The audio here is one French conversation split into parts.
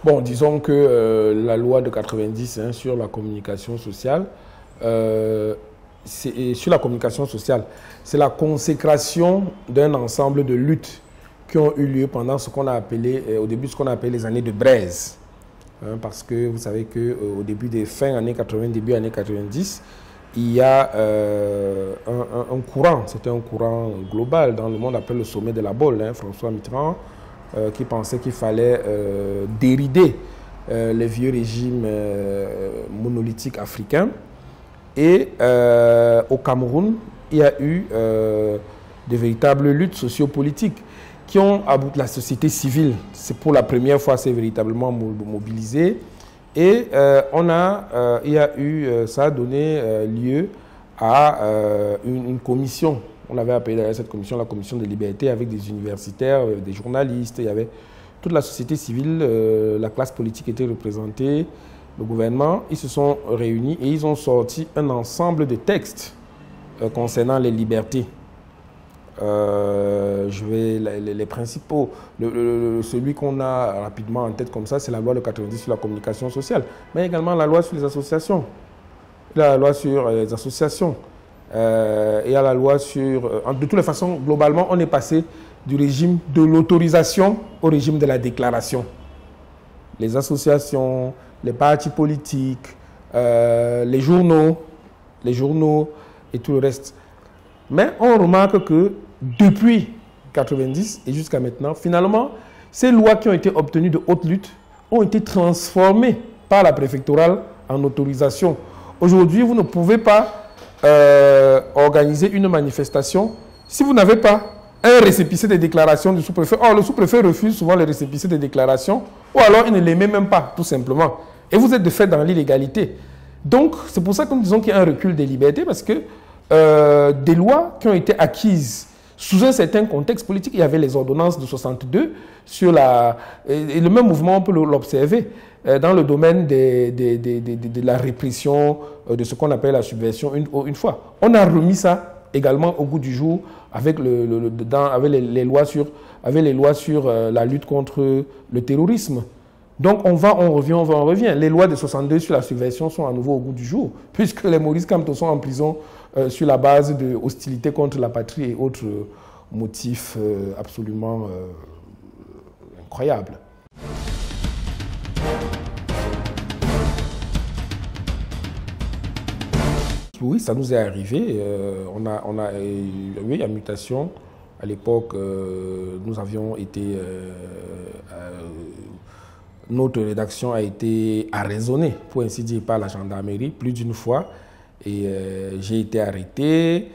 Bon, disons que la loi de 90 sur la communication sociale, c'est la consécration d'un ensemble de luttes qui ont eu lieu pendant ce qu'on a appelé, au début, ce qu'on a appelé les années de braise. Parce que vous savez qu'au début des fins années 80, début années 90, il y a un courant, c'était un courant global dans le monde, appelé le sommet de la Baule, François Mitterrand, qui pensait qu'il fallait dérider les vieux régimes monolithiques africains. Et au Cameroun, il y a eu de véritables luttes sociopolitiques qui ont abouti. La société civile, c'est pour la première fois, c'est véritablement mobilisé. Et ça a donné lieu à une commission. On avait appelé cette commission la commission de liberté, avec des universitaires, des journalistes, il y avait toute la société civile, la classe politique était représentée, le gouvernement. Ils se sont réunis et ils ont sorti un ensemble de textes concernant les libertés. Les principaux, celui qu'on a rapidement en tête comme ça, c'est la loi de 90 sur la communication sociale, mais également la loi sur les associations. La loi sur les associations. Et à la loi sur... de toutes les façons, globalement, on est passé du régime de l'autorisation au régime de la déclaration. Les associations, les partis politiques, les journaux et tout le reste. Mais on remarque que depuis 90 et jusqu'à maintenant, finalement, ces lois qui ont été obtenues de haute lutte ont été transformées par la préfectorale en autorisation. Aujourd'hui, vous ne pouvez pas organiser une manifestation si vous n'avez pas un récépissé des déclarations du sous-préfet. Or, le sous-préfet refuse souvent les récépissés des déclarations, ou alors il ne les met même pas, tout simplement. Et vous êtes de fait dans l'illégalité. Donc, c'est pour ça que nous disons qu'il y a un recul des libertés, parce que des lois qui ont été acquises sous un certain contexte politique, il y avait les ordonnances de 62 sur et le même mouvement, on peut l'observer dans le domaine de la répression de ce qu'on appelle la subversion une fois. On a remis ça également au goût du jour avec les lois sur la lutte contre le terrorisme. Donc on revient. Les lois de 62 sur la subversion sont à nouveau au goût du jour, puisque les Maurice Kamto sont en prison sur la base de hostilité contre la patrie et autres motifs absolument incroyables. Oui, ça nous est arrivé. On a eu la mutation. À l'époque, nous avions été... notre rédaction a été arraisonnée, pour ainsi dire, par la gendarmerie, plus d'une fois. Et j'ai été arrêté.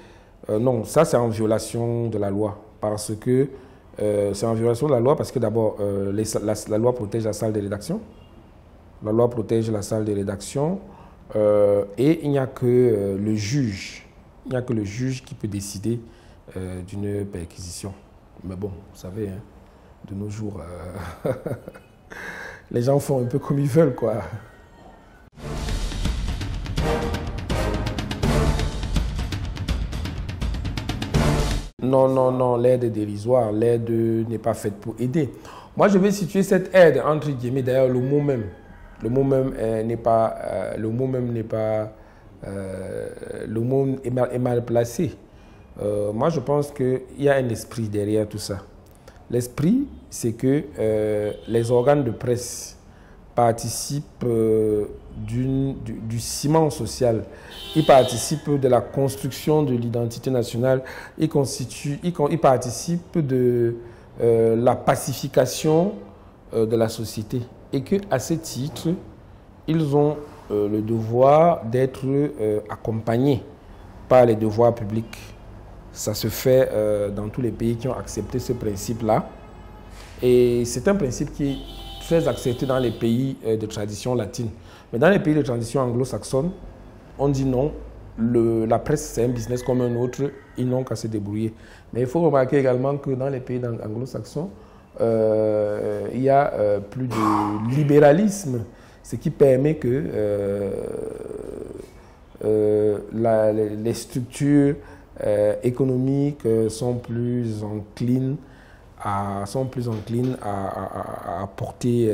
Non, ça c'est en violation de la loi. Parce que c'est en violation de la loi parce que d'abord, la loi protège la salle de rédaction. La loi protège la salle de rédaction. Et il n'y a que le juge. Il n'y a que le juge qui peut décider d'une perquisition. Mais bon, vous savez, hein, de nos jours, les gens font un peu comme ils veulent, quoi. Non, l'aide est dérisoire. L'aide n'est pas faite pour aider. Moi, je vais situer cette aide, entre guillemets, d'ailleurs, le mot même est mal placé. Moi, je pense qu'il y a un esprit derrière tout ça. L'esprit, c'est que les organes de presse participent du ciment social. Ils participent de la construction de l'identité nationale. Ils participent de la pacification de la société. Et qu'à ce titre, ils ont le devoir d'être accompagnés par les devoirs publics. Ça se fait dans tous les pays qui ont accepté ce principe-là. Et c'est un principe qui est très accepté dans les pays de tradition latine. Mais dans les pays de tradition anglo-saxonne, on dit non, la presse c'est un business comme un autre, ils n'ont qu'à se débrouiller. Mais il faut remarquer également que dans les pays anglo-saxons, il y a plus de libéralisme, ce qui permet que les structures économiques sont plus enclines à apporter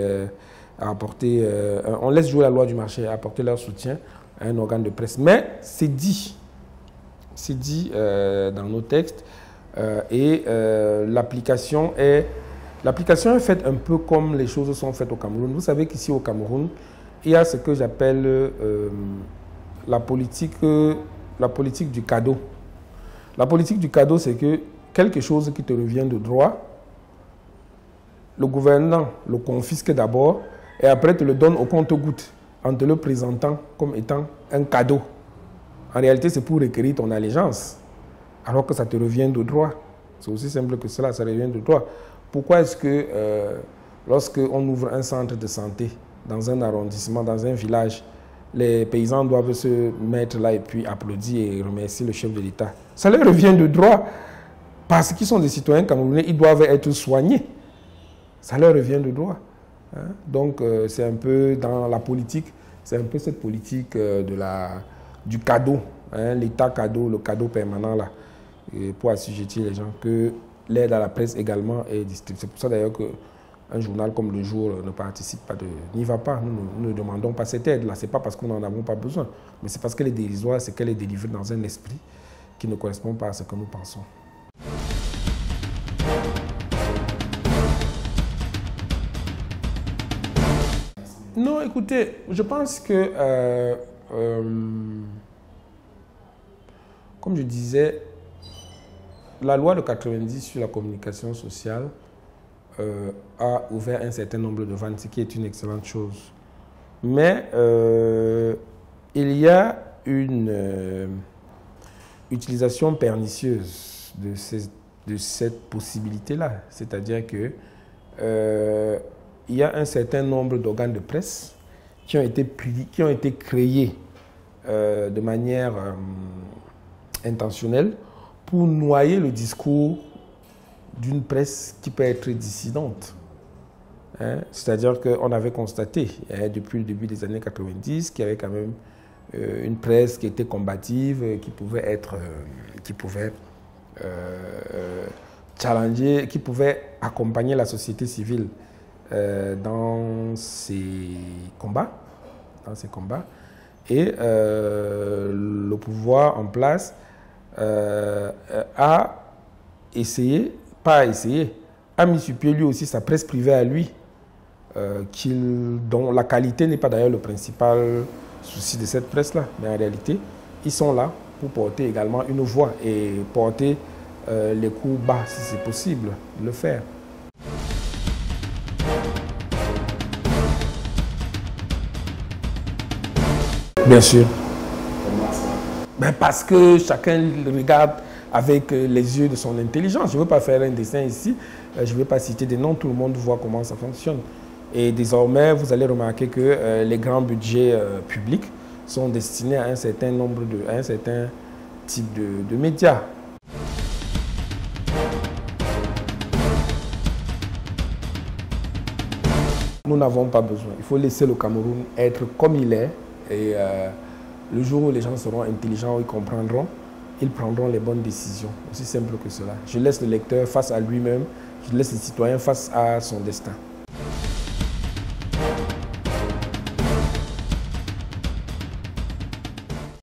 à apporter, on laisse jouer la loi du marché, à apporter leur soutien à un organe de presse. Mais c'est dit dans nos textes et l'application est faite un peu comme les choses sont faites au Cameroun. Vous savez qu'ici au Cameroun, il y a ce que j'appelle la politique du cadeau. La politique du cadeau, c'est que quelque chose qui te revient de droit, le gouvernement le confisque d'abord et après te le donne au compte-gouttes en te le présentant comme étant un cadeau. En réalité, c'est pour requérir ton allégeance, alors que ça te revient de droit. C'est aussi simple que cela, ça revient de droit. Pourquoi est-ce que lorsqu'on ouvre un centre de santé dans un arrondissement, dans un village, les paysans doivent se mettre là et puis applaudir et remercier le chef de l'État? Ça leur revient de droit, parce qu'ils sont des citoyens camerounais, ils doivent être soignés. Ça leur revient de droit. Hein? Donc, c'est un peu dans la politique, c'est un peu cette politique du cadeau, hein? L'État cadeau, le cadeau permanent là, et pour assujettir les gens, que l'aide à la presse également est distribuée. C'est pour ça d'ailleurs qu'un journal comme Le Jour ne participe pas, n'y va pas. Nous ne demandons pas cette aide-là. Ce n'est pas parce qu'on n'en avons pas besoin, mais c'est parce qu'elle est dérisoire, c'est qu'elle est délivrée dans un esprit qui ne correspond pas à ce que nous pensons. Non, écoutez, je pense que, comme je disais, la loi de 90 sur la communication sociale a ouvert un certain nombre de ventes, ce qui est une excellente chose. Mais il y a une utilisation pernicieuse de cette possibilité-là. C'est-à-dire que il y a un certain nombre d'organes de presse qui ont été créés de manière intentionnelle pour noyer le discours d'une presse qui peut être dissidente. Hein? C'est-à-dire qu'on avait constaté, depuis le début des années 90, qu'il y avait quand même une presse qui était combative, qui pouvait challenger, qui pouvait accompagner la société civile dans ses combats. Et le pouvoir en place a essayé, a mis sur pied lui aussi sa presse privée à lui, dont la qualité n'est pas d'ailleurs le principal souci de cette presse-là. Mais en réalité, ils sont là pour porter également une voix et porter les coups bas, si c'est possible, de le faire. Bien sûr. Ben parce que chacun regarde avec les yeux de son intelligence. Je ne veux pas faire un dessin ici, je ne vais pas citer des noms, tout le monde voit comment ça fonctionne. Et désormais, vous allez remarquer que les grands budgets publics sont destinés à un certain type de médias. Nous n'avons pas besoin. Il faut laisser le Cameroun être comme il est. Et le jour où les gens seront intelligents, ils comprendront, ils prendront les bonnes décisions. Aussi simple que cela. Je laisse le lecteur face à lui-même, je laisse le citoyen face à son destin.